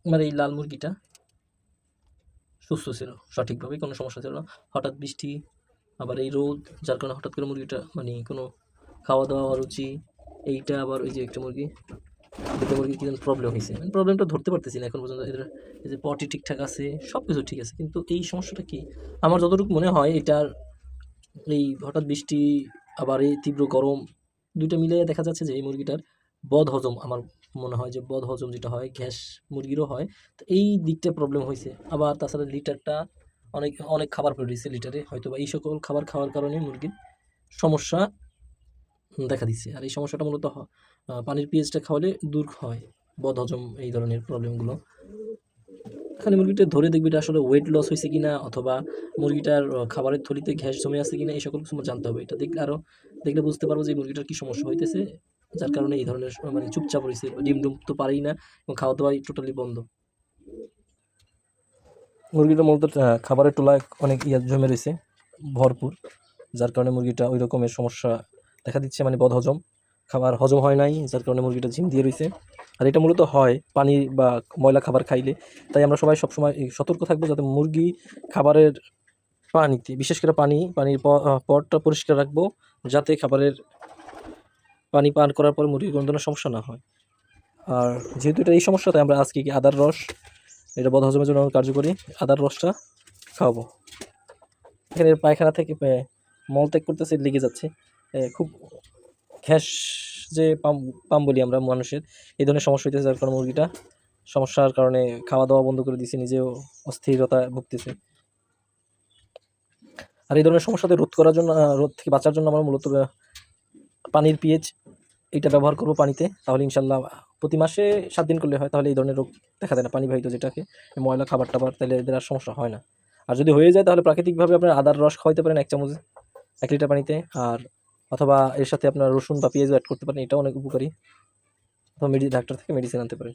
আমার এই লাল মুরগিটা সুস্থ ছিল, সঠিকভাবে কোনো সমস্যা ছিল না। হঠাৎ বৃষ্টি, আবার এই রোদ, যার কারণে হঠাৎ করে মুরগিটা মানে কোনো খাওয়া দাওয়া অরুচি, এইটা আবার ওই যে একটা মুরগি, দুটো মুরগির কি যেন প্রবলেম হয়েছে, মানে প্রবলেমটা ধরতে পারতেছি না এখন পর্যন্ত। এদের এই যে পটি ঠিকঠাক আছে, সব কিছু ঠিক আছে, কিন্তু এই সমস্যাটা কি আমার যতটুকু মনে হয় এটার এই হঠাৎ বৃষ্টি আবার এই তীব্র গরম, দুইটা মিলিয়ে দেখা যাচ্ছে যে এই মুরগিটার বদহজম, আমার মনে হয় যে বদহজম যেটা হয় গ্যাস মুরগিরও হয়, তো এই দিকটা প্রবলেম হয়েছে। আবার তাছাড়া লিটারটা অনেক অনেক খাবার পড়ে রয়েছে লিটারে, হয়তো বা এই সকল খাবার খাওয়ার কারণে মুরগির সমস্যা দেখা দিচ্ছে। আর এই সমস্যাটা মূলত পানির পিএইচটা খাওয়ালে দূর হয়, বদহজম এই ধরনের প্রবলেমগুলো। এখানে মুরগিটা ধরে দেখবি এটা আসলে ওয়েট লস হয়েছে কিনা, অথবা মুরগিটার খাবারের থলিতে গ্যাস জমে আছে কিনা, এই সকল কিছু আমার জানতে হবে। এটা দেখলে আরও দেখলে বুঝতে পারবো যে এই মুরগিটার কি সমস্যা হইতেছে, যার কারণে এই ধরনের মানে চুপচাপ রয়েছে, ডিম তো পারেই না এবং খাওয়া দাওয়াই টোটালি বন্ধ। মুরগিটা মূলত খাবারের টোলায় অনেক জমে রয়েছে ভরপুর, যার কারণে মুরগিটা ওই রকমের সমস্যা দেখা দিচ্ছে, মানে বদহজম, খাবার হজম হয় নাই, যার কারণে মুরগিটা ঝিম দিয়ে রয়েছে। আর এটা মূলত হয় পানি বা ময়লা খাবার খাইলে। তাই আমরা সবাই সবসময় সতর্ক থাকবো যাতে মুরগি খাবারের পানিতে, বিশেষ করে পানির পটটা পরিষ্কার রাখবো, যাতে খাবারের পানি পান করার পর মুরগির কোনো ধরনের সমস্যা না হয়। আর যেহেতু এটা এই সমস্যা, তাই আমরা আজকে কি আদার রস, এটা বদহজমের জন্য কার্যকরী, আদার রসটা খাওয়াবো। এখানে পায়খানা থেকে মলত্যাগ করতেছে, লেগে যাচ্ছে, খুব গ্যাস যে পাম বলি আমরা মানুষের, এই ধরনের সমস্যা হইতেছে, যার কারণে মুরগিটা সমস্যার কারণে খাওয়া দাওয়া বন্ধ করে দিয়েছে, নিজেও অস্থিরতা ভুগতেছে। আর এই ধরনের সমস্যাতে রোধ থেকে বাঁচার জন্য আমরা মূলত পানির পিএইচ এটা ব্যবহার করবো পানিতে, তাহলে ইনশাল্লাহ প্রতি মাসে 7 দিন করলে হয়, তাহলে এই ধরনের রোগ দেখা দেয় না, পানিবাহিত যেটাকে ময়লা খাবার টাবার, তাহলে এদের আর সমস্যা হয় না। আর যদি হয়ে যায় তাহলে প্রাকৃতিকভাবে আপনার আদার রস খাওয়াইতে পারেন 1 চামচ 1 লিটার পানিতে, আর অথবা এর সাথে আপনার রসুন বা পেঁয়াজও অ্যাড করতে পারেন, এটাও অনেক উপকারী। অথবা ডাক্তার থেকে মেডিসিন আনতে পারেন।